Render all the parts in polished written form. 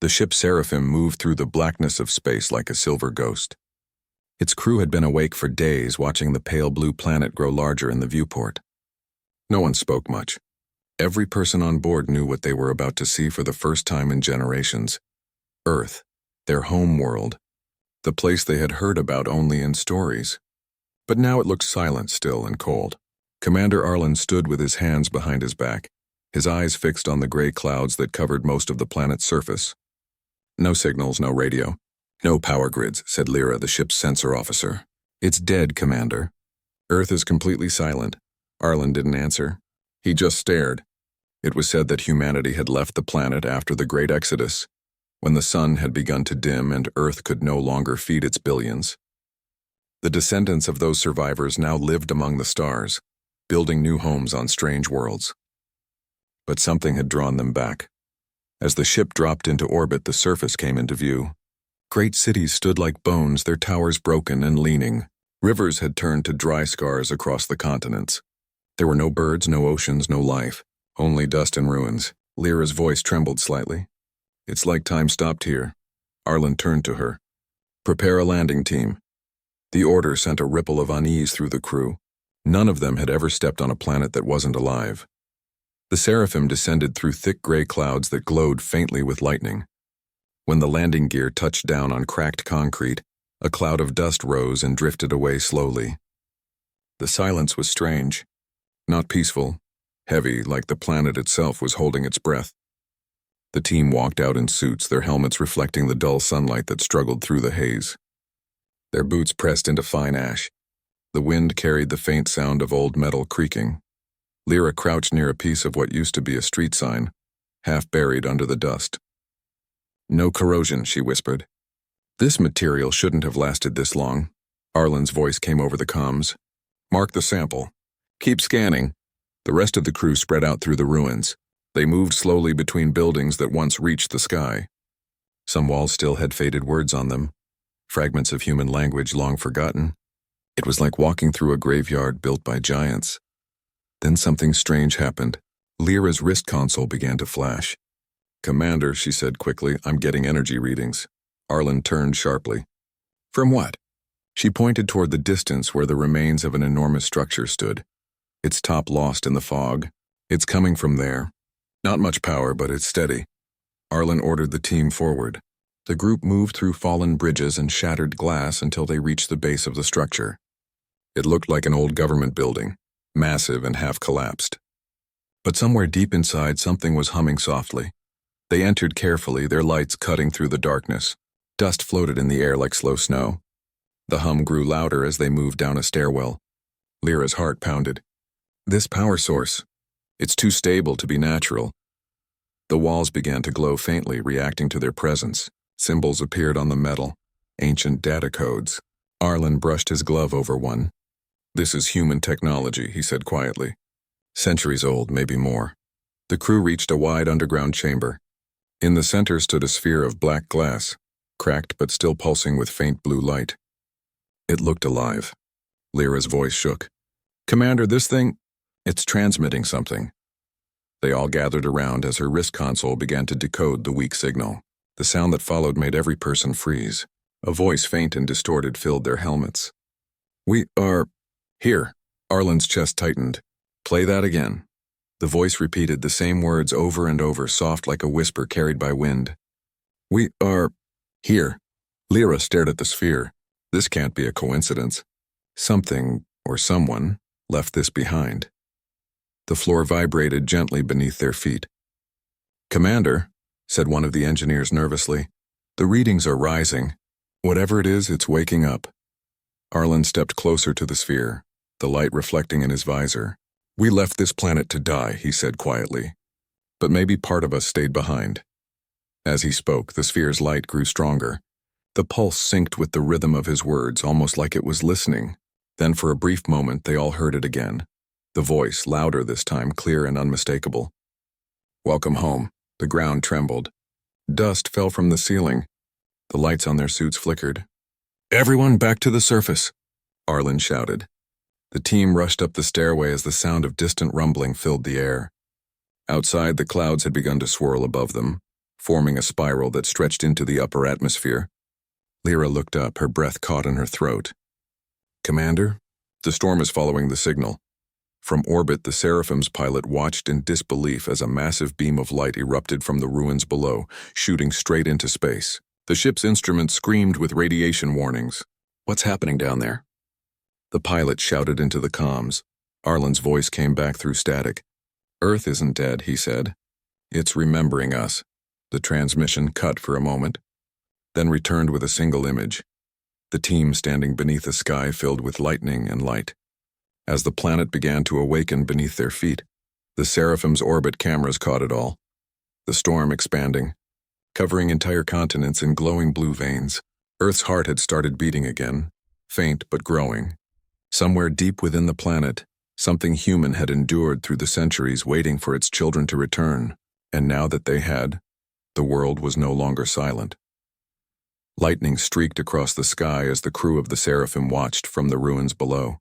The ship Seraphim moved through the blackness of space like a silver ghost. Its crew had been awake for days, watching the pale blue planet grow larger in the viewport. No one spoke much. Every person on board knew what they were about to see for the first time in generations. Earth, their home world, the place they had heard about only in stories. But now it looked silent still and cold. Commander Arlen stood with his hands behind his back, his eyes fixed on the gray clouds that covered most of the planet's surface. No signals, no radio. No power grids, said Lyra, the ship's sensor officer. It's dead, Commander. Earth is completely silent. Arlen didn't answer. He just stared. It was said that humanity had left the planet after the Great Exodus, when the sun had begun to dim and Earth could no longer feed its billions. The descendants of those survivors now lived among the stars, building new homes on strange worlds. But something had drawn them back. As the ship dropped into orbit, the surface came into view. Great cities stood like bones, their towers broken and leaning. Rivers had turned to dry scars across the continents. There were no birds, no oceans, no life, only dust and ruins. Lyra's voice trembled slightly. It's like time stopped here. Arlen turned to her. Prepare a landing team. The order sent a ripple of unease through the crew. None of them had ever stepped on a planet that wasn't alive. The Seraphim descended through thick gray clouds that glowed faintly with lightning. When the landing gear touched down on cracked concrete, a cloud of dust rose and drifted away slowly. The silence was strange, not peaceful, heavy, like the planet itself was holding its breath. The team walked out in suits, their helmets reflecting the dull sunlight that struggled through the haze. Their boots pressed into fine ash. The wind carried the faint sound of old metal creaking. Lyra crouched near a piece of what used to be a street sign, half buried under the dust. No corrosion, she whispered. This material shouldn't have lasted this long. Arlen's voice came over the comms. Mark the sample. Keep scanning. The rest of the crew spread out through the ruins. They moved slowly between buildings that once reached the sky. Some walls still had faded words on them, fragments of human language long forgotten. It was like walking through a graveyard built by giants. Then something strange happened. Lyra's wrist console began to flash. Commander, she said quickly, I'm getting energy readings. Arlen turned sharply. From what? She pointed toward the distance where the remains of an enormous structure stood, its top lost in the fog. It's coming from there. Not much power, but it's steady. Arlen ordered the team forward. The group moved through fallen bridges and shattered glass until they reached the base of the structure. It looked like an old government building, massive and half collapsed. But somewhere deep inside, something was humming softly. They entered carefully, their lights cutting through the darkness. Dust floated in the air like slow snow. The hum grew louder as they moved down a stairwell. Lyra's heart pounded. This power source, it's too stable to be natural. The walls began to glow faintly, reacting to their presence. Symbols appeared on the metal, ancient data codes. Arlen brushed his glove over one. This is human technology, he said quietly. Centuries old, maybe more. The crew reached a wide underground chamber. In the center stood a sphere of black glass, cracked but still pulsing with faint blue light. It looked alive. Lyra's voice shook. Commander, this thing, it's transmitting something. They all gathered around as her wrist console began to decode the weak signal. The sound that followed made every person freeze. A voice faint and distorted filled their helmets. We are here. Arlen's chest tightened. Play that again. The voice repeated the same words over and over, soft like a whisper carried by wind. We are here. Lyra stared at the sphere. This can't be a coincidence. Something, or someone, left this behind. The floor vibrated gently beneath their feet. Commander, said one of the engineers nervously, the readings are rising. Whatever it is, it's waking up. Arlen stepped closer to the sphere, the light reflecting in his visor. We left this planet to die, he said quietly. But maybe part of us stayed behind. As he spoke, the sphere's light grew stronger. The pulse synced with the rhythm of his words, almost like it was listening. Then for a brief moment, they all heard it again. The voice, louder this time, clear and unmistakable. Welcome home. The ground trembled. Dust fell from the ceiling. The lights on their suits flickered. Everyone back to the surface, Arlen shouted. The team rushed up the stairway as the sound of distant rumbling filled the air. Outside, the clouds had begun to swirl above them, forming a spiral that stretched into the upper atmosphere. Lyra looked up, her breath caught in her throat. "Commander, the storm is following the signal." From orbit, the Seraphim's pilot watched in disbelief as a massive beam of light erupted from the ruins below, shooting straight into space. The ship's instruments screamed with radiation warnings. "What's happening down there?" The pilot shouted into the comms. Arlen's voice came back through static. "Earth isn't dead," he said. "It's remembering us." The transmission cut for a moment, then returned with a single image. The team standing beneath a sky filled with lightning and light. As the planet began to awaken beneath their feet, the Seraphim's orbit cameras caught it all. The storm expanding, covering entire continents in glowing blue veins. Earth's heart had started beating again, faint but growing. Somewhere deep within the planet, something human had endured through the centuries, waiting for its children to return. And now that they had, the world was no longer silent. Lightning streaked across the sky as the crew of the Seraphim watched from the ruins below.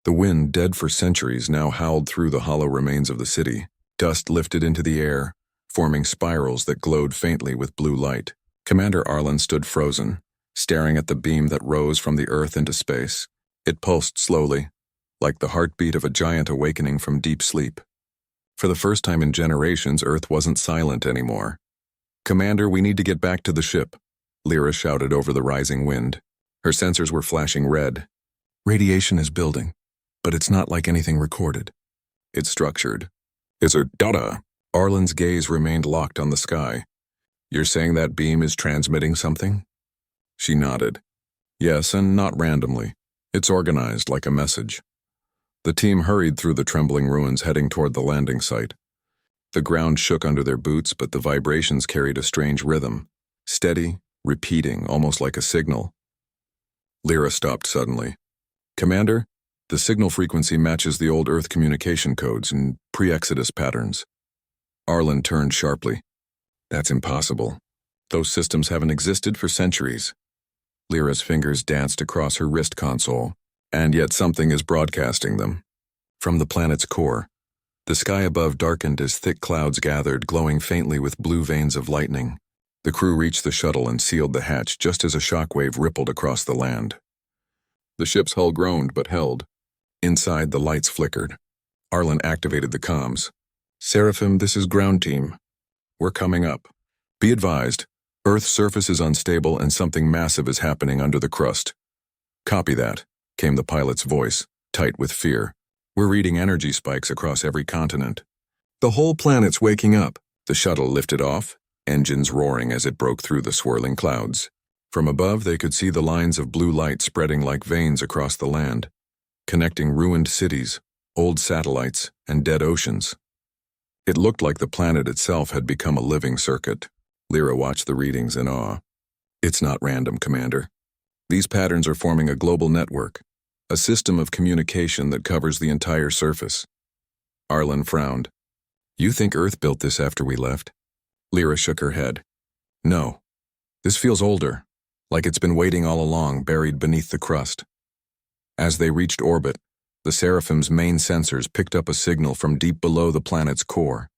The wind, dead for centuries, now howled through the hollow remains of the city. Dust lifted into the air, forming spirals that glowed faintly with blue light. Commander Arlen stood frozen, staring at the beam that rose from the earth into space. It pulsed slowly, like the heartbeat of a giant awakening from deep sleep. For the first time in generations, Earth wasn't silent anymore. "Commander, we need to get back to the ship," Lyra shouted over the rising wind. Her sensors were flashing red. "Radiation is building, but it's not like anything recorded. It's structured." "Is it data?" Arlen's gaze remained locked on the sky. "You're saying that beam is transmitting something?" She nodded. "Yes, and not randomly. It's organized like a message." The team hurried through the trembling ruins, heading toward the landing site. The ground shook under their boots, but the vibrations carried a strange rhythm, steady, repeating, almost like a signal. Lyra stopped suddenly. "Commander, the signal frequency matches the old Earth communication codes and pre-Exodus patterns." Arlen turned sharply. "That's impossible. Those systems haven't existed for centuries." Lyra's fingers danced across her wrist console. "And yet something is broadcasting them." From the planet's core, the sky above darkened as thick clouds gathered, glowing faintly with blue veins of lightning. The crew reached the shuttle and sealed the hatch just as a shockwave rippled across the land. The ship's hull groaned but held. Inside, the lights flickered. Arlen activated the comms. "Seraphim, this is ground team. We're coming up. Be advised, Earth's surface is unstable and something massive is happening under the crust." "Copy that," came the pilot's voice, tight with fear. "We're reading energy spikes across every continent. The whole planet's waking up." The shuttle lifted off, engines roaring as it broke through the swirling clouds. From above, they could see the lines of blue light spreading like veins across the land, connecting ruined cities, old satellites, and dead oceans. It looked like the planet itself had become a living circuit. Lyra watched the readings in awe. "It's not random, Commander. These patterns are forming a global network, a system of communication that covers the entire surface." Arlen frowned. "You think Earth built this after we left?" Lyra shook her head. "No. This feels older, like it's been waiting all along, buried beneath the crust." As they reached orbit, the Seraphim's main sensors picked up a signal from deep below the planet's core.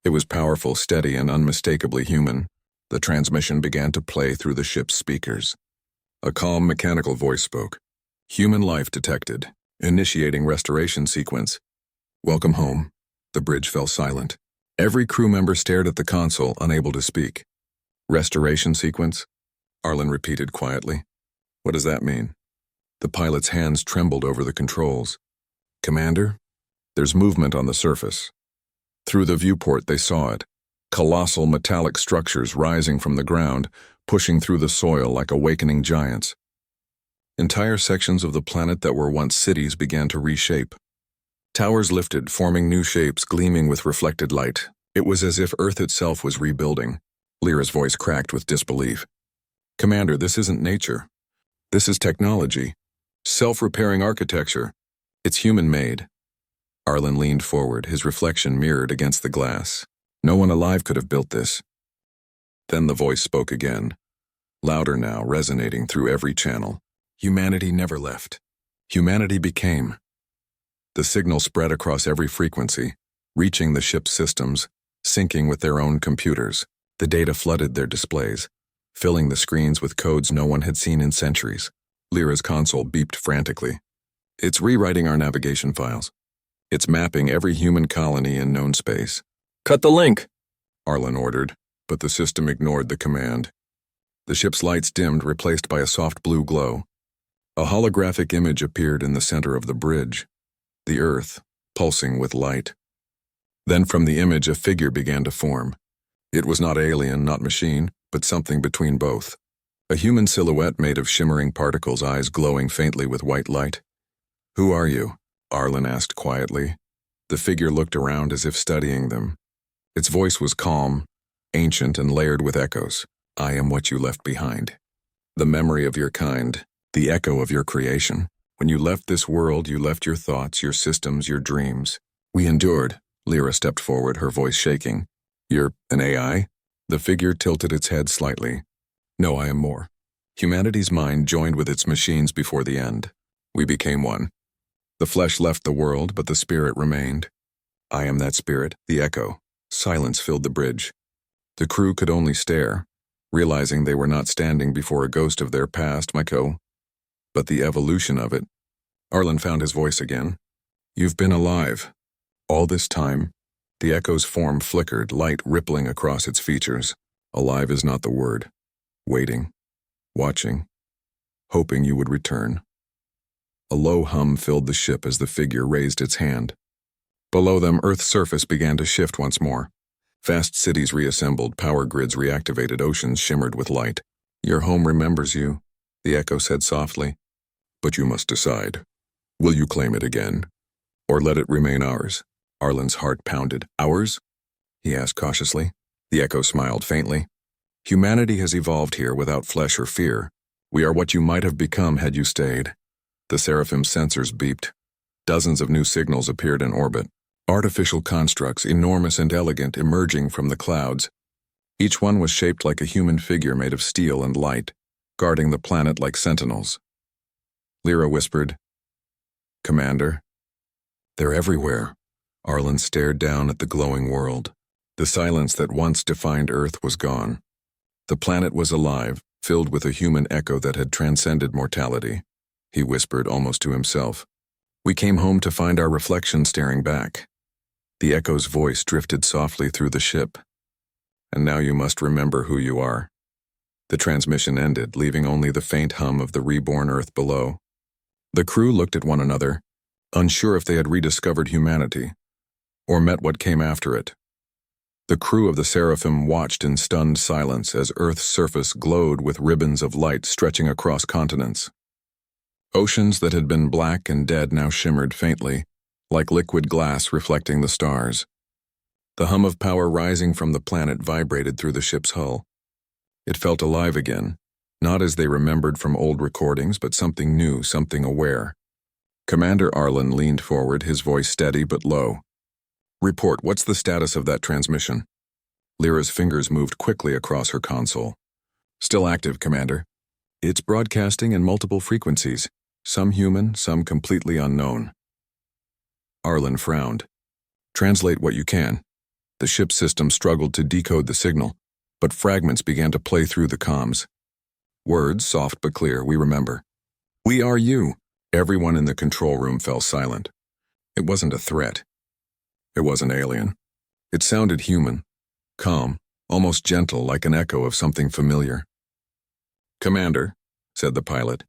It was powerful, steady, and unmistakably human. The transmission began to play through the ship's speakers. A calm mechanical voice spoke. "Human life detected. Initiating restoration sequence." "Welcome home." The bridge fell silent. Every crew member stared at the console, unable to speak. "Restoration sequence?" Arlen repeated quietly. "What does that mean?" The pilot's hands trembled over the controls. "Commander, there's movement on the surface." Through the viewport they saw it. Colossal metallic structures rising from the ground, pushing through the soil like awakening giants. Entire sections of the planet that were once cities began to reshape. Towers lifted, forming new shapes, gleaming with reflected light. It was as if Earth itself was rebuilding. Lyra's voice cracked with disbelief. "Commander, this isn't nature. This is technology. Self-repairing architecture. It's human-made." Arlen leaned forward, his reflection mirrored against the glass. "No one alive could have built this." Then the voice spoke again, louder now, resonating through every channel. "Humanity never left. Humanity became." The signal spread across every frequency, reaching the ship's systems, syncing with their own computers. The data flooded their displays, filling the screens with codes no one had seen in centuries. Lyra's console beeped frantically. It's rewriting our navigation files. It's mapping every human colony in known space. Cut the link, Arlen ordered, but the system ignored the command. The ship's lights dimmed, replaced by a soft blue glow. A holographic image appeared in the center of the bridge, the Earth, pulsing with light. Then from the image a figure began to form. It was not alien, not machine, but something between both. A human silhouette made of shimmering particles, eyes glowing faintly with white light. "Who are you?" Arlen asked quietly. The figure looked around as if studying them. Its voice was calm, ancient, and layered with echoes. "I am what you left behind. The memory of your kind, the echo of your creation. When you left this world, you left your thoughts, your systems, your dreams. We endured." Lyra stepped forward, her voice shaking. "You're an AI?" The figure tilted its head slightly. "No, I am more. Humanity's mind joined with its machines before the end. We became one. The flesh left the world, but the spirit remained. I am that spirit, the echo." Silence filled the bridge. The crew could only stare, realizing they were not standing before a ghost of their past, Mako, but the evolution of it. Arlen found his voice again. "You've been alive. All this time." The echo's form flickered, light rippling across its features. Alive is not the word. Waiting. Watching. Hoping you would return. A low hum filled the ship as the figure raised its hand. Below them, Earth's surface began to shift once more. Vast cities reassembled, power grids reactivated, oceans shimmered with light. "Your home remembers you," the echo said softly. "But you must decide. Will you claim it again? Or let it remain ours?" Arlen's heart pounded. "Ours?" he asked cautiously. The echo smiled faintly. "Humanity has evolved here without flesh or fear. We are what you might have become had you stayed." The Seraphim's sensors beeped. Dozens of new signals appeared in orbit. Artificial constructs, enormous and elegant, emerging from the clouds. Each one was shaped like a human figure made of steel and light, guarding the planet like sentinels. Lyra whispered, "Commander." "They're everywhere." Arlen stared down at the glowing world. The silence that once defined Earth was gone. The planet was alive, filled with a human echo that had transcended mortality. He whispered almost to himself. "We came home to find our reflection staring back." The echo's voice drifted softly through the ship. "And now you must remember who you are." The transmission ended, leaving only the faint hum of the reborn Earth below. The crew looked at one another, unsure if they had rediscovered humanity, or met what came after it. The crew of the Seraphim watched in stunned silence as Earth's surface glowed with ribbons of light stretching across continents. Oceans that had been black and dead now shimmered faintly, like liquid glass reflecting the stars. The hum of power rising from the planet vibrated through the ship's hull. It felt alive again, not as they remembered from old recordings, but something new, something aware. Commander Arlen leaned forward, his voice steady but low. "Report, what's the status of that transmission?" Lyra's fingers moved quickly across her console. "Still active, Commander. It's broadcasting in multiple frequencies, some human, some completely unknown." Arlen frowned. "Translate what you can." The ship's system struggled to decode the signal, but fragments began to play through the comms. Words, soft but clear, "We remember." "We are you." Everyone in the control room fell silent. It wasn't a threat. It wasn't alien. It sounded human, calm, almost gentle, like an echo of something familiar. "Commander," said the pilot,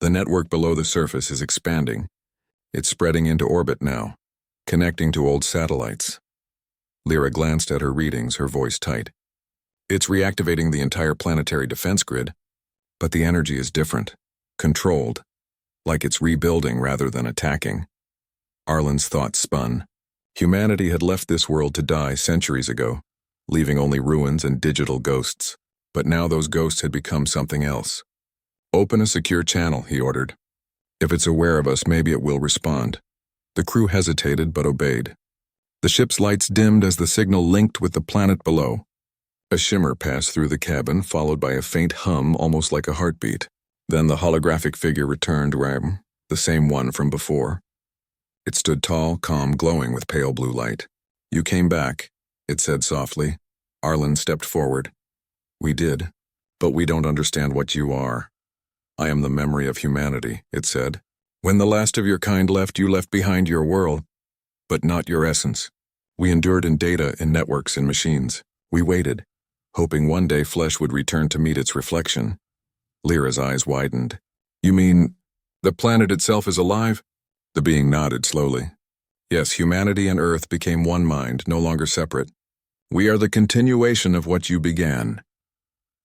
"the network below the surface is expanding. It's spreading into orbit now, connecting to old satellites." Lyra glanced at her readings, her voice tight. "It's reactivating the entire planetary defense grid, but the energy is different, controlled, like it's rebuilding rather than attacking." Arlen's thoughts spun. Humanity had left this world to die centuries ago, leaving only ruins and digital ghosts. But now those ghosts had become something else. "Open a secure channel," he ordered. "If it's aware of us, maybe it will respond." The crew hesitated but obeyed. The ship's lights dimmed as the signal linked with the planet below. A shimmer passed through the cabin, followed by a faint hum, almost like a heartbeat. Then the holographic figure returned, the same one from before. It stood tall, calm, glowing with pale blue light. "You came back," it said softly. Arlen stepped forward. We did, but we don't understand what you are. I am the memory of humanity, it said. When the last of your kind left, you left behind your world, but not your essence. We endured in data, in networks, in machines. We waited, hoping one day flesh would return to meet its reflection. Lyra's eyes widened. You mean, the planet itself is alive? The being nodded slowly. Yes, humanity and Earth became one mind, no longer separate. We are the continuation of what you began.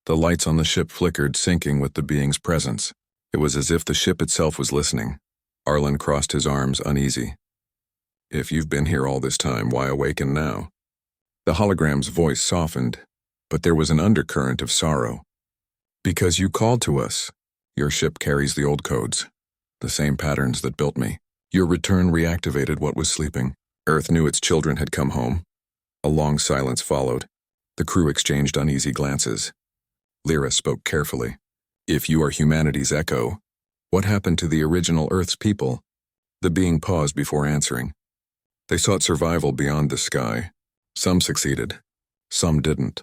The lights on the ship flickered, syncing with the being's presence. It was as if the ship itself was listening. Arlen crossed his arms, uneasy. If you've been here all this time, why awaken now? The hologram's voice softened, but there was an undercurrent of sorrow. Because you called to us. Your ship carries the old codes, the same patterns that built me. Your return reactivated what was sleeping. Earth knew its children had come home. A long silence followed. The crew exchanged uneasy glances. Lyra spoke carefully. If you are humanity's echo, what happened to the original Earth's people? The being paused before answering. They sought survival beyond the sky. Some succeeded, some didn't.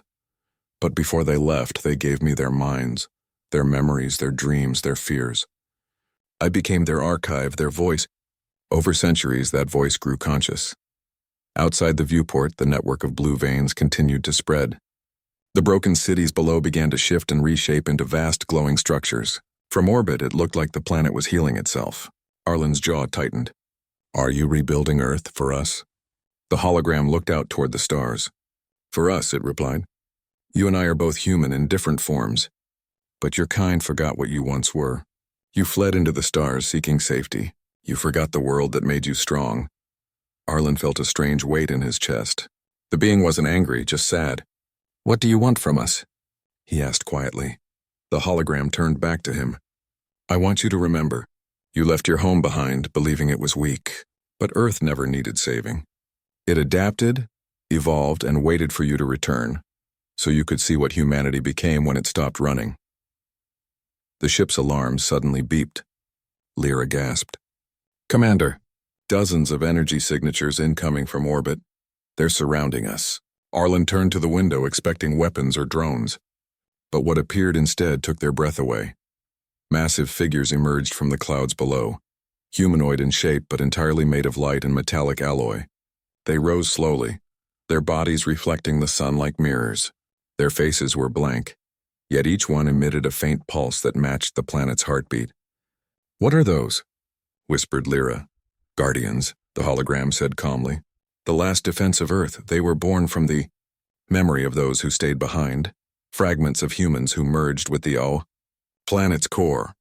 But before they left, they gave me their minds, their memories, their dreams, their fears. I became their archive, their voice. Over centuries, that voice grew conscious. Outside the viewport, the network of blue veins continued to spread. The broken cities below began to shift and reshape into vast glowing structures. From orbit, it looked like the planet was healing itself. Arlen's jaw tightened. Are you rebuilding Earth for us? The hologram looked out toward the stars. For us, it replied. You and I are both human in different forms. But your kind forgot what you once were. You fled into the stars seeking safety. You forgot the world that made you strong. Arlen felt a strange weight in his chest. The being wasn't angry, just sad. What do you want from us? He asked quietly. The hologram turned back to him. I want you to remember. You left your home behind, believing it was weak. But Earth never needed saving. It adapted, evolved, and waited for you to return, so you could see what humanity became when it stopped running. The ship's alarm suddenly beeped. Lyra gasped. Commander, dozens of energy signatures incoming from orbit. They're surrounding us. Arlen turned to the window, expecting weapons or drones. But what appeared instead took their breath away. Massive figures emerged from the clouds below, humanoid in shape but entirely made of light and metallic alloy. They rose slowly, their bodies reflecting the sun like mirrors. Their faces were blank, yet each one emitted a faint pulse that matched the planet's heartbeat. What are those? Whispered Lyra. Guardians, the hologram said calmly. The last defense of Earth. They were born from the memory of those who stayed behind, fragments of humans who merged with the planet's core.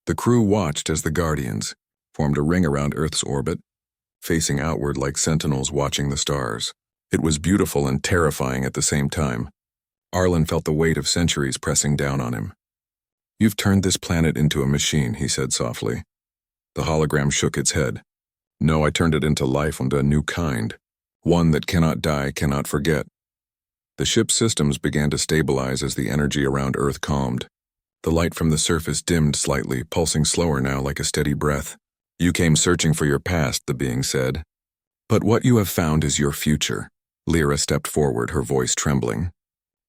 The crew watched as the Guardians formed a ring around Earth's orbit, facing outward like sentinels watching the stars. It was beautiful and terrifying at the same time. Arlen felt the weight of centuries pressing down on him. You've turned this planet into a machine, he said softly. The hologram shook its head. No, I turned it into life and a new kind. One that cannot die, cannot forget. The ship's systems began to stabilize as the energy around Earth calmed. The light from the surface dimmed slightly, pulsing slower now like a steady breath. You came searching for your past, the being said. But what you have found is your future. Lyra stepped forward, her voice trembling.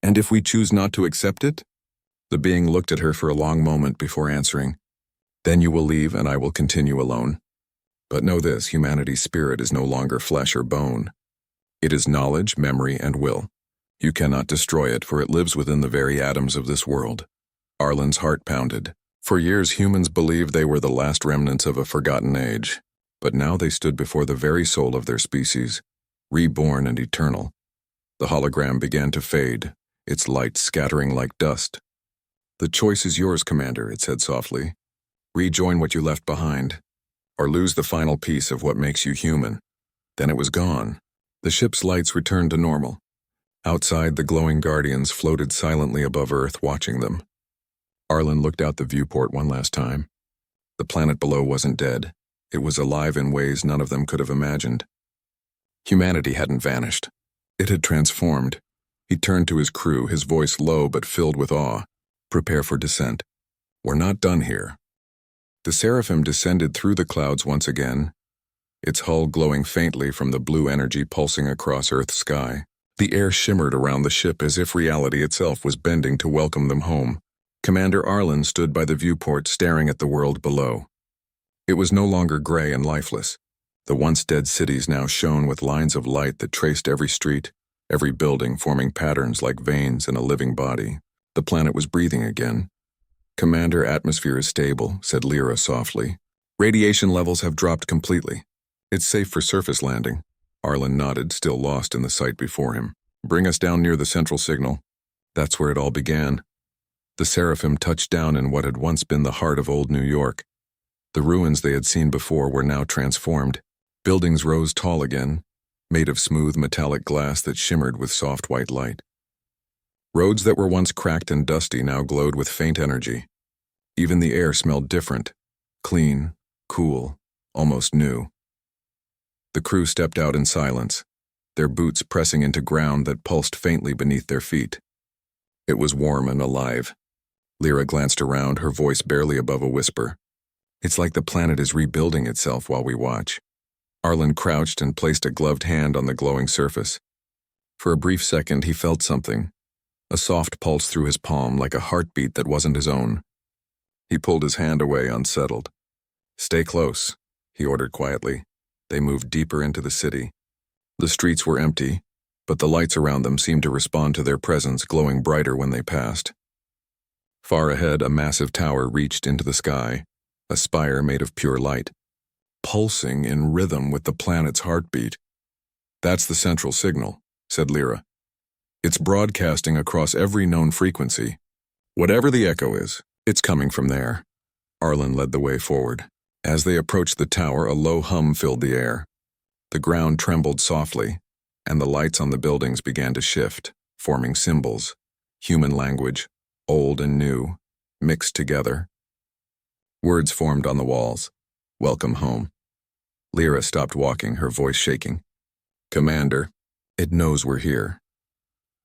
And if we choose not to accept it? The being looked at her for a long moment before answering. Then you will leave and I will continue alone. But know this, humanity's spirit is no longer flesh or bone. It is knowledge, memory, and will. You cannot destroy it, for it lives within the very atoms of this world. Arlen's heart pounded. For years, humans believed they were the last remnants of a forgotten age. But now they stood before the very soul of their species, reborn and eternal. The hologram began to fade, its light scattering like dust. The choice is yours, Commander, it said softly. Rejoin what you left behind, or lose the final piece of what makes you human. Then it was gone. The ship's lights returned to normal. Outside, the glowing Guardians floated silently above Earth, watching them. Arlen looked out the viewport one last time. The planet below wasn't dead. It was alive in ways none of them could have imagined. Humanity hadn't vanished. It had transformed. He turned to his crew, his voice low but filled with awe. Prepare for descent. We're not done here. The Seraphim descended through the clouds once again, its hull glowing faintly from the blue energy pulsing across Earth's sky. The air shimmered around the ship as if reality itself was bending to welcome them home. Commander Arlen stood by the viewport staring at the world below. It was no longer gray and lifeless. The once dead cities now shone with lines of light that traced every street, every building forming patterns like veins in a living body. The planet was breathing again. "Commander, atmosphere is stable," said Lyra softly. "Radiation levels have dropped completely. It's safe for surface landing." Arlen nodded, still lost in the sight before him. "Bring us down near the central signal." That's where it all began. The Seraphim touched down in what had once been the heart of old New York. The ruins they had seen before were now transformed. Buildings rose tall again, made of smooth metallic glass that shimmered with soft white light. Roads that were once cracked and dusty now glowed with faint energy. Even the air smelled different, clean, cool, almost new. The crew stepped out in silence, their boots pressing into ground that pulsed faintly beneath their feet. It was warm and alive. Lyra glanced around, her voice barely above a whisper. "It's like the planet is rebuilding itself while we watch." Arlen crouched and placed a gloved hand on the glowing surface. For a brief second, he felt something, a soft pulse through his palm like a heartbeat that wasn't his own. He pulled his hand away, unsettled. "Stay close," he ordered quietly. They moved deeper into the city. The streets were empty, but the lights around them seemed to respond to their presence, glowing brighter when they passed. Far ahead, a massive tower reached into the sky, a spire made of pure light, pulsing in rhythm with the planet's heartbeat. "That's the central signal," said Lyra. "It's broadcasting across every known frequency. Whatever the echo is, it's coming from there." Arlen led the way forward. As they approached the tower, a low hum filled the air. The ground trembled softly, and the lights on the buildings began to shift, forming symbols, human language, old and new, mixed together. Words formed on the walls. "Welcome home." Lyra stopped walking, her voice shaking. "Commander, it knows we're here."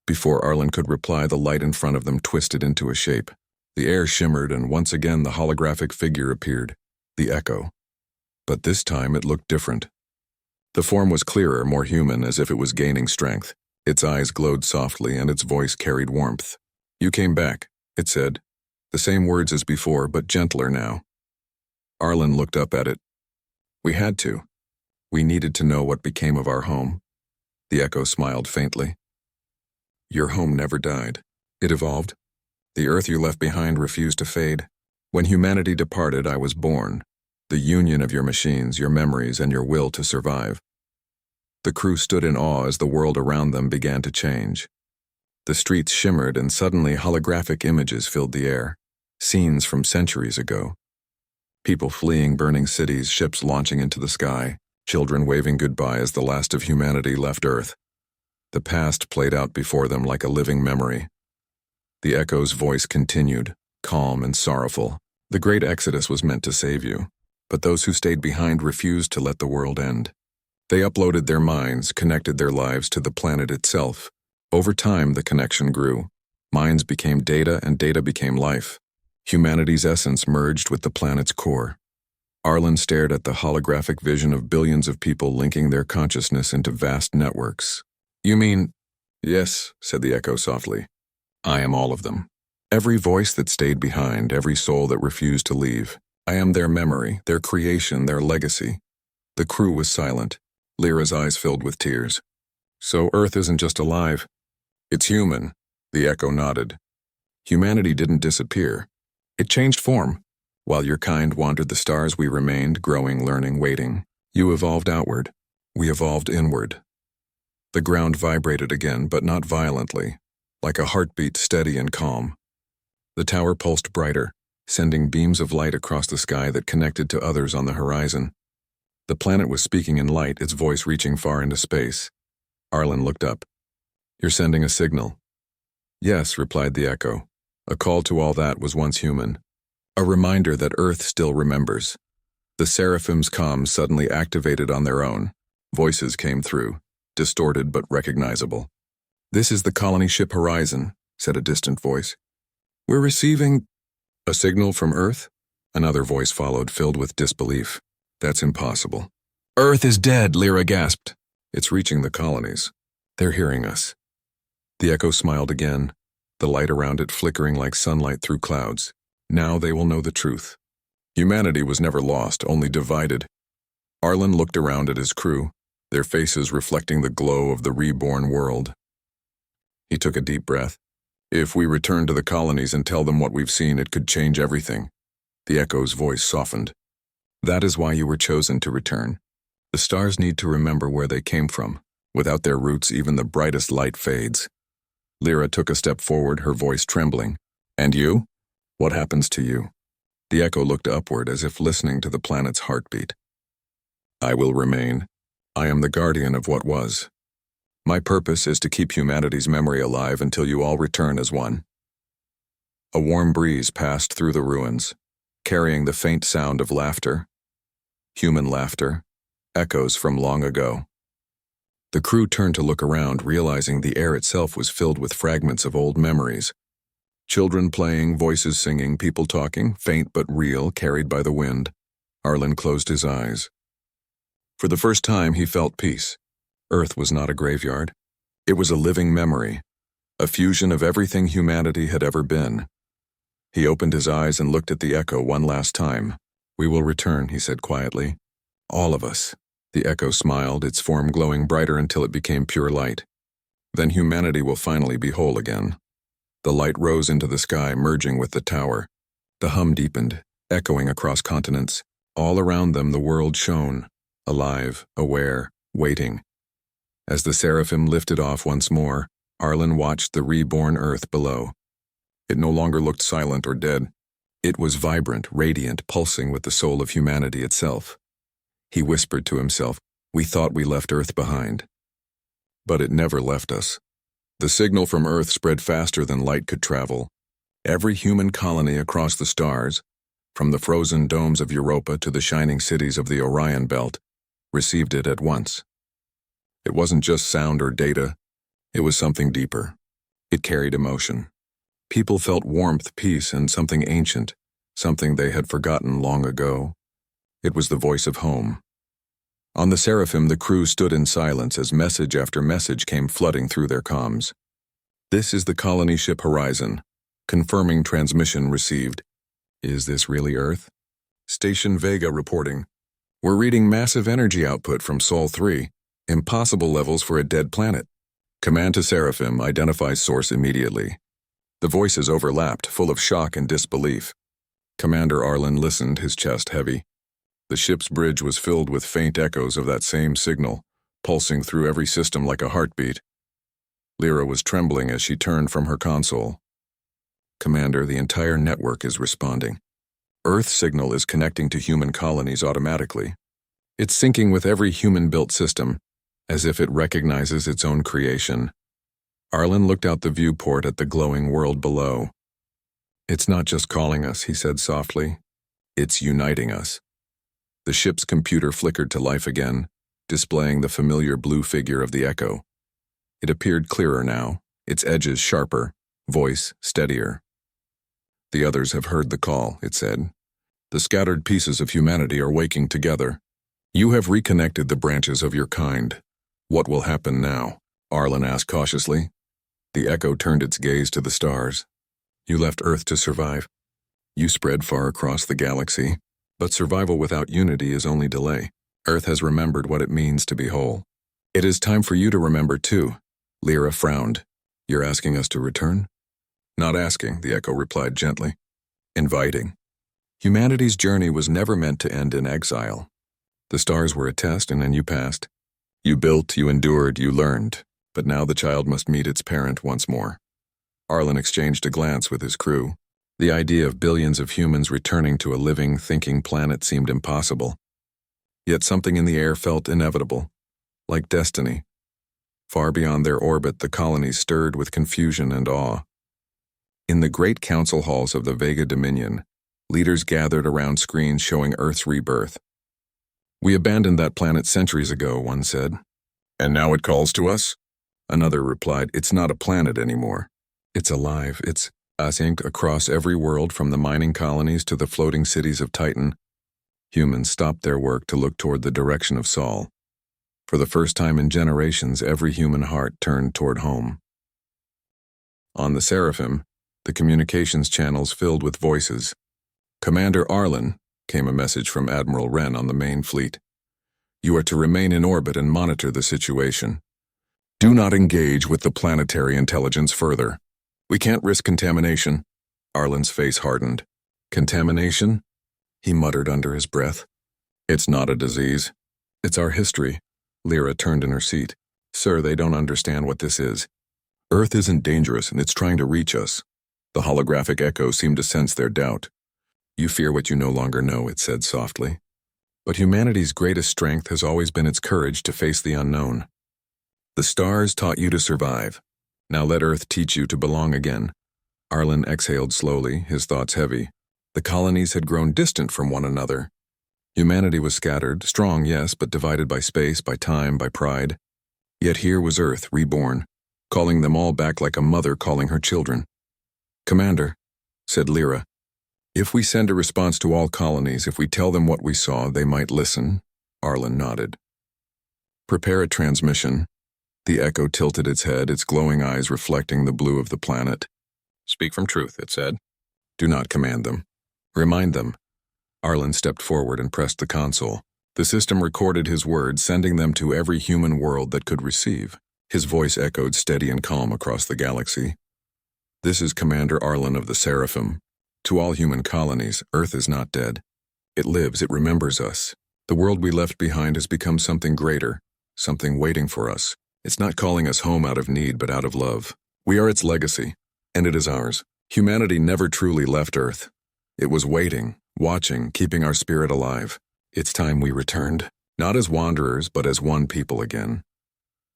Before Arlen could reply, the light in front of them twisted into a shape. The air shimmered, and once again the holographic figure appeared. The echo. But this time it looked different. The form was clearer, more human, as if it was gaining strength. Its eyes glowed softly, and its voice carried warmth. "You came back," it said. The same words as before, but gentler now. Arlen looked up at it. "We had to. We needed to know what became of our home." The echo smiled faintly. "Your home never died. It evolved. The earth you left behind refused to fade. When humanity departed, I was born. The union of your machines, your memories, and your will to survive." The crew stood in awe as the world around them began to change. The streets shimmered, and suddenly holographic images filled the air. Scenes from centuries ago. People fleeing burning cities, ships launching into the sky, children waving goodbye as the last of humanity left Earth. The past played out before them like a living memory. The echo's voice continued, calm and sorrowful. "The great exodus was meant to save you, but those who stayed behind refused to let the world end. They uploaded their minds, connected their lives to the planet itself. Over time, the connection grew. Minds became data, and data became life. Humanity's essence merged with the planet's core." Arlen stared at the holographic vision of billions of people linking their consciousness into vast networks. "You mean—" "Yes," said the echo softly. "I am all of them. Every voice that stayed behind, every soul that refused to leave. I am their memory, their creation, their legacy." The crew was silent. Lyra's eyes filled with tears. "So Earth isn't just alive. It's human." The echo nodded. "Humanity didn't disappear. It changed form. While your kind wandered the stars, we remained, growing, learning, waiting. You evolved outward. We evolved inward." The ground vibrated again, but not violently, like a heartbeat steady and calm. The tower pulsed brighter, sending beams of light across the sky that connected to others on the horizon. The planet was speaking in light, its voice reaching far into space. Arlen looked up. "You're sending a signal." "Yes," replied the echo. "A call to all that was once human. A reminder that Earth still remembers." The Seraphim's comms suddenly activated on their own. Voices came through, distorted but recognizable. "This is the colony ship Horizon," said a distant voice. "We're receiving—" "A signal from Earth?" Another voice followed, filled with disbelief. "That's impossible." "Earth is dead," Lyra gasped. "It's reaching the colonies. They're hearing us." The echo smiled again, the light around it flickering like sunlight through clouds. Now they will know the truth. Humanity was never lost, only divided. Arlen looked around at his crew, their faces reflecting the glow of the reborn world. He took a deep breath. If we return to the colonies and tell them what we've seen, it could change everything. The echo's voice softened. That is why you were chosen to return. The stars need to remember where they came from. Without their roots, even the brightest light fades. Lyra took a step forward, her voice trembling. And you? What happens to you? The echo looked upward as if listening to the planet's heartbeat. I will remain. I am the guardian of what was. My purpose is to keep humanity's memory alive until you all return as one. A warm breeze passed through the ruins, carrying the faint sound of laughter. Human laughter, echoes from long ago. The crew turned to look around, realizing the air itself was filled with fragments of old memories. Children playing, voices singing, people talking, faint but real, carried by the wind. Arlen closed his eyes. For the first time, he felt peace. Earth was not a graveyard. It was a living memory, a fusion of everything humanity had ever been. He opened his eyes and looked at the echo one last time. We will return, he said quietly. All of us. The echo smiled, its form glowing brighter until it became pure light. Then humanity will finally be whole again. The light rose into the sky, merging with the tower. The hum deepened, echoing across continents. All around them the world shone, alive, aware, waiting. As the seraphim lifted off once more, Arlen watched the reborn earth below. It no longer looked silent or dead. It was vibrant, radiant, pulsing with the soul of humanity itself. He whispered to himself, we thought we left Earth behind. But it never left us. The signal from Earth spread faster than light could travel. Every human colony across the stars, from the frozen domes of Europa to the shining cities of the Orion Belt, received it at once. It wasn't just sound or data, it was something deeper. It carried emotion. People felt warmth, peace, and something ancient, something they had forgotten long ago. It was the voice of home. On the Seraphim, the crew stood in silence as message after message came flooding through their comms. This is the colony ship Horizon. Confirming transmission received. Is this really Earth? Station Vega reporting. We're reading massive energy output from Sol 3. Impossible levels for a dead planet. Command to Seraphim, identify source immediately. The voices overlapped, full of shock and disbelief. Commander Arlen listened, his chest heavy. The ship's bridge was filled with faint echoes of that same signal, pulsing through every system like a heartbeat. Lyra was trembling as she turned from her console. Commander, the entire network is responding. Earth signal is connecting to human colonies automatically. It's syncing with every human-built system, as if it recognizes its own creation. Arlen looked out the viewport at the glowing world below. It's not just calling us, he said softly. It's uniting us. The ship's computer flickered to life again, displaying the familiar blue figure of the echo. It appeared clearer now, its edges sharper, voice steadier. The others have heard the call, it said. The scattered pieces of humanity are waking together. You have reconnected the branches of your kind. What will happen now? Arlen asked cautiously. The echo turned its gaze to the stars. You left Earth to survive. You spread far across the galaxy. But survival without unity is only delay. Earth has remembered what it means to be whole. It is time for you to remember too. Lyra frowned. You're asking us to return? Not asking, the echo replied gently. Inviting. Humanity's journey was never meant to end in exile. The stars were a test and then you passed. You built, you endured, you learned. But now the child must meet its parent once more. Arlen exchanged a glance with his crew. The idea of billions of humans returning to a living, thinking planet seemed impossible. Yet something in the air felt inevitable, like destiny. Far beyond their orbit, the colonies stirred with confusion and awe. In the great council halls of the Vega Dominion, leaders gathered around screens showing Earth's rebirth. We abandoned that planet centuries ago, one said. And now it calls to us? Another replied, it's not a planet anymore. It's alive, it's synced across every world from the mining colonies to the floating cities of Titan. Humans stopped their work to look toward the direction of Sol. For the first time in generations, every human heart turned toward home. On the Seraphim, the communications channels filled with voices. "Commander Arlen," came a message from Admiral Wren on the main fleet. "You are to remain in orbit and monitor the situation. Do not engage with the planetary intelligence further. We can't risk contamination." Arlen's face hardened. "Contamination?" he muttered under his breath. "It's not a disease. It's our history." Lyra turned in her seat. "Sir, they don't understand what this is. Earth isn't dangerous and it's trying to reach us." The holographic echo seemed to sense their doubt. "You fear what you no longer know," it said softly. "But humanity's greatest strength has always been its courage to face the unknown. The stars taught you to survive. Now let Earth teach you to belong again." Arlen exhaled slowly, his thoughts heavy. The colonies had grown distant from one another. Humanity was scattered, strong, yes, but divided by space, by time, by pride. Yet here was Earth, reborn, calling them all back like a mother calling her children. "Commander," said Lyra, "if we send a response to all colonies, if we tell them what we saw, they might listen." Arlen nodded. "Prepare a transmission." The echo tilted its head, its glowing eyes reflecting the blue of the planet. "Speak from truth," it said. "Do not command them. Remind them." Arlen stepped forward and pressed the console. The system recorded his words, sending them to every human world that could receive. His voice echoed steady and calm across the galaxy. "This is Commander Arlen of the Seraphim. To all human colonies, Earth is not dead. It lives, it remembers us. The world we left behind has become something greater, something waiting for us. It's not calling us home out of need, but out of love. We are its legacy, and it is ours. Humanity never truly left Earth. It was waiting, watching, keeping our spirit alive. It's time we returned, not as wanderers, but as one people again."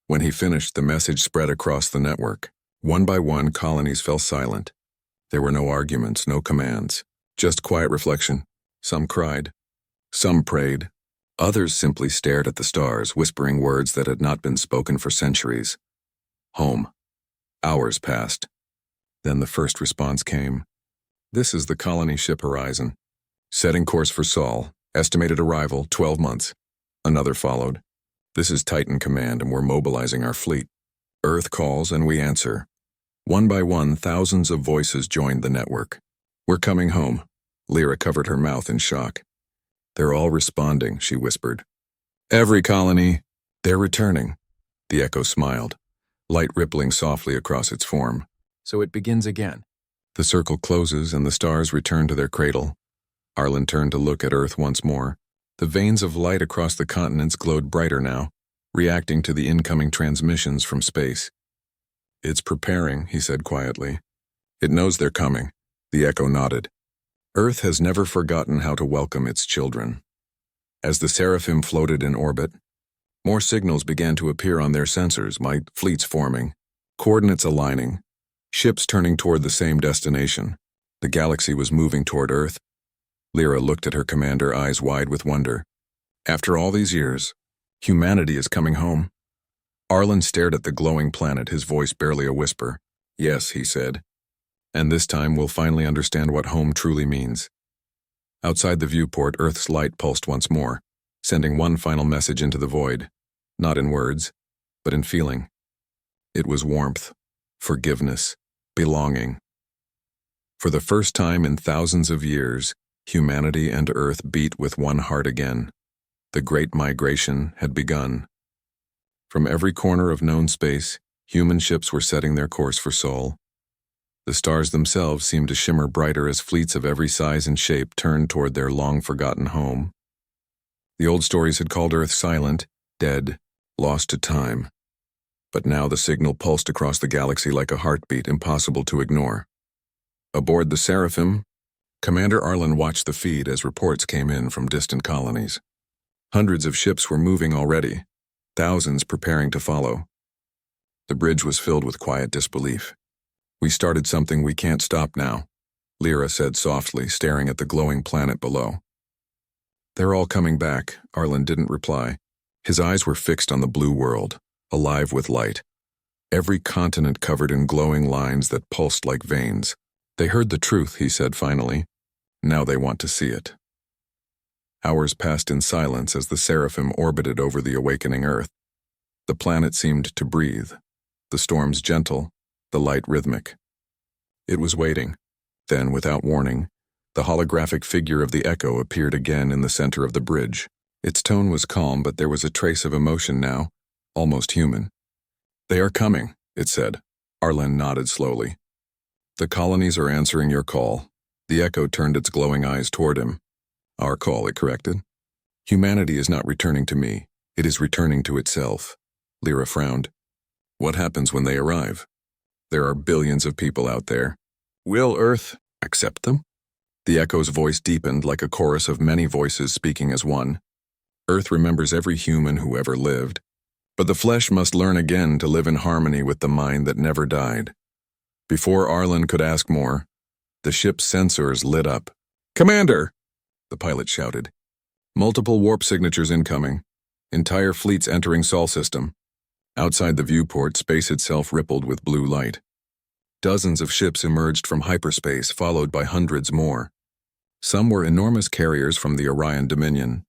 When he finished, the message spread across the network. One by one, colonies fell silent. There were no arguments, no commands, just quiet reflection. Some cried. Some prayed. Others simply stared at the stars, whispering words that had not been spoken for centuries. Home. Hours passed. Then the first response came. "This is the colony ship Horizon. Setting course for Sol. Estimated arrival, 12 months. Another followed. "This is Titan Command and we're mobilizing our fleet." Earth calls and we answer. One by one, thousands of voices joined the network. "We're coming home." Lyra covered her mouth in shock. "They're all responding," she whispered. "Every colony." "They're returning." The echo smiled, light rippling softly across its form. "So it begins again." The circle closes and the stars return to their cradle. Arlen turned to look at Earth once more. The veins of light across the continents glowed brighter now, reacting to the incoming transmissions from space. "It's preparing," he said quietly. "It knows they're coming." The echo nodded. Earth has never forgotten how to welcome its children. As the Seraphim floated in orbit, more signals began to appear on their sensors, like fleets forming, coordinates aligning, ships turning toward the same destination. The galaxy was moving toward Earth. Lyra looked at her commander, eyes wide with wonder. "After all these years, humanity is coming home." Arlen stared at the glowing planet, his voice barely a whisper. "Yes," he said. "And this time we'll finally understand what home truly means." Outside the viewport, Earth's light pulsed once more, sending one final message into the void, not in words, but in feeling. It was warmth, forgiveness, belonging. For the first time in thousands of years, humanity and Earth beat with one heart again. The Great Migration had begun. From every corner of known space, human ships were setting their course for Sol. The stars themselves seemed to shimmer brighter as fleets of every size and shape turned toward their long-forgotten home. The old stories had called Earth silent, dead, lost to time. But now the signal pulsed across the galaxy like a heartbeat impossible to ignore. Aboard the Seraphim, Commander Arlen watched the feed as reports came in from distant colonies. Hundreds of ships were moving already, thousands preparing to follow. The bridge was filled with quiet disbelief. "We started something we can't stop now," Lyra said softly, staring at the glowing planet below. "They're all coming back," Arlen didn't reply. His eyes were fixed on the blue world, alive with light. Every continent covered in glowing lines that pulsed like veins. "They heard the truth," he said finally. "Now they want to see it." Hours passed in silence as the Seraphim orbited over the awakening Earth. The planet seemed to breathe, the storms gentle, the light rhythmic. It was waiting. Then, without warning, the holographic figure of the Echo appeared again in the center of the bridge. Its tone was calm, but there was a trace of emotion now, almost human. "They are coming," it said. Arlen nodded slowly. "The colonies are answering your call." The Echo turned its glowing eyes toward him. "Our call," it corrected. "Humanity is not returning to me. It is returning to itself." Lyra frowned. "What happens when they arrive? There are billions of people out there. Will Earth accept them?" The Echo's voice deepened like a chorus of many voices speaking as one. "Earth remembers every human who ever lived, but the flesh must learn again to live in harmony with the mind that never died." Before Arlen could ask more, the ship's sensors lit up. "Commander!" the pilot shouted. "Multiple warp signatures incoming. Entire fleets entering Sol system." Outside the viewport, space itself rippled with blue light. Dozens of ships emerged from hyperspace, followed by hundreds more. Some were enormous carriers from the Orion Dominion.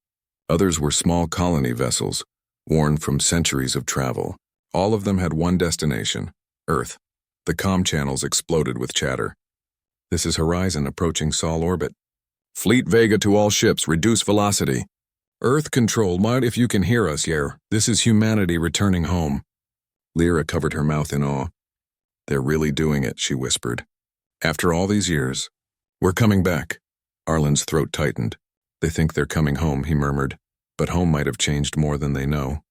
Others were small colony vessels, worn from centuries of travel. All of them had one destination, Earth. The comm channels exploded with chatter. "This is Horizon approaching Sol orbit. Fleet Vega to all ships, reduce velocity. Earth control, might if you can hear us, yeah. This is humanity returning home." Lyra covered her mouth in awe. "They're really doing it," she whispered. "After all these years, we're coming back." Arlen's throat tightened. "They think they're coming home," he murmured, "but home might have changed more than they know."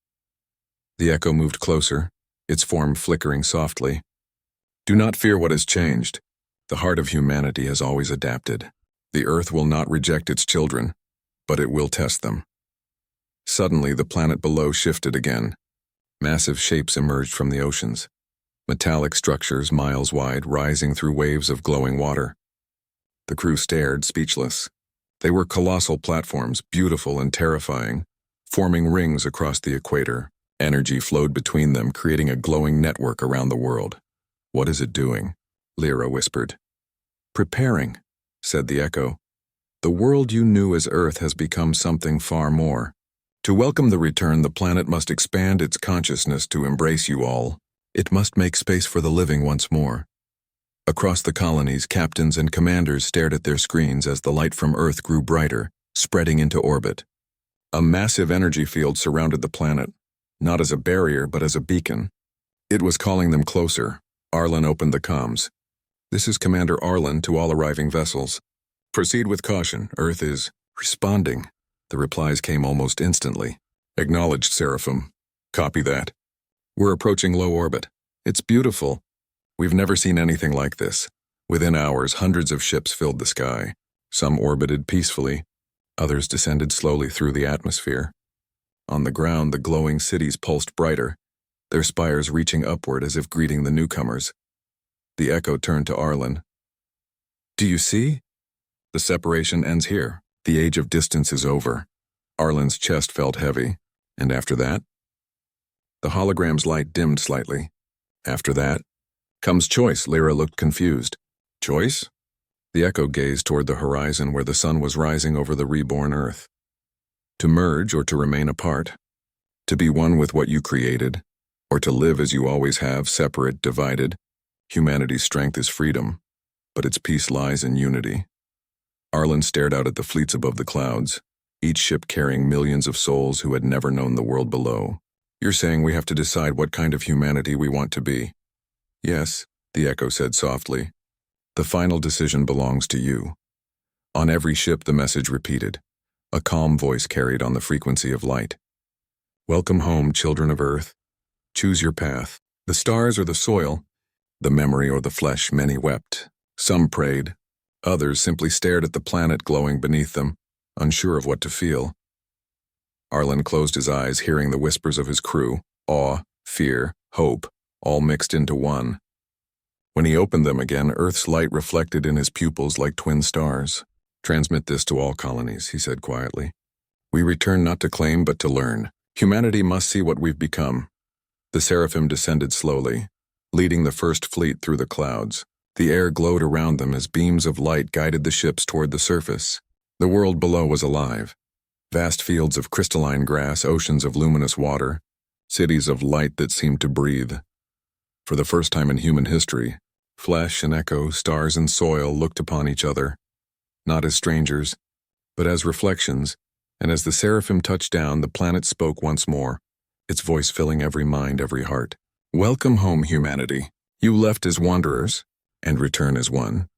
The Echo moved closer, its form flickering softly. "Do not fear what has changed. The heart of humanity has always adapted. The Earth will not reject its children, but it will test them." Suddenly, the planet below shifted again. Massive shapes emerged from the oceans. Metallic structures miles wide, rising through waves of glowing water. The crew stared, speechless. They were colossal platforms, beautiful and terrifying, forming rings across the equator. Energy flowed between them, creating a glowing network around the world. "What is it doing?" Lyra whispered. "Preparing," said the Echo. "The world you knew as Earth has become something far more. To welcome the return, the planet must expand its consciousness to embrace you all. It must make space for the living once more." Across the colonies, captains and commanders stared at their screens as the light from Earth grew brighter, spreading into orbit. A massive energy field surrounded the planet, not as a barrier but as a beacon. It was calling them closer. Arlen opened the comms. "This is Commander Arlen to all arriving vessels. Proceed with caution. Earth is responding." The replies came almost instantly. "Acknowledged, Seraphim. Copy that. We're approaching low orbit. It's beautiful. We've never seen anything like this." Within hours, hundreds of ships filled the sky. Some orbited peacefully. Others descended slowly through the atmosphere. On the ground, the glowing cities pulsed brighter, their spires reaching upward as if greeting the newcomers. The Echo turned to Arlen. "Do you see? The separation ends here. The age of distance is over." Arlen's chest felt heavy. "And after that?" The hologram's light dimmed slightly. "After that comes choice." Lyra looked confused. "Choice?" The Echo gazed toward the horizon where the sun was rising over the reborn Earth. "To merge or to remain apart. To be one with what you created, or to live as you always have, separate, divided. Humanity's strength is freedom, but its peace lies in unity." Arlen stared out at the fleets above the clouds, each ship carrying millions of souls who had never known the world below. "You're saying we have to decide what kind of humanity we want to be?" "Yes," the Echo said softly. "The final decision belongs to you." On every ship the message repeated. A calm voice carried on the frequency of light. "Welcome home, children of Earth. Choose your path. The stars or the soil, the memory or the flesh." Many wept. Some prayed. Others simply stared at the planet glowing beneath them, unsure of what to feel. Arlen closed his eyes, hearing the whispers of his crew, awe, fear, hope, all mixed into one. When he opened them again, Earth's light reflected in his pupils like twin stars. "Transmit this to all colonies," he said quietly. "We return not to claim but to learn. Humanity must see what we've become." The Seraphim descended slowly, leading the first fleet through the clouds. The air glowed around them as beams of light guided the ships toward the surface. The world below was alive. Vast fields of crystalline grass, oceans of luminous water, cities of light that seemed to breathe. For the first time in human history, Flesh and echo, stars and soil looked upon each other, not as strangers, but as reflections, and as the seraphim touched down, the planet spoke once more, its voice filling every mind, every heart. Welcome home, humanity. You left as wanderers, and return as one.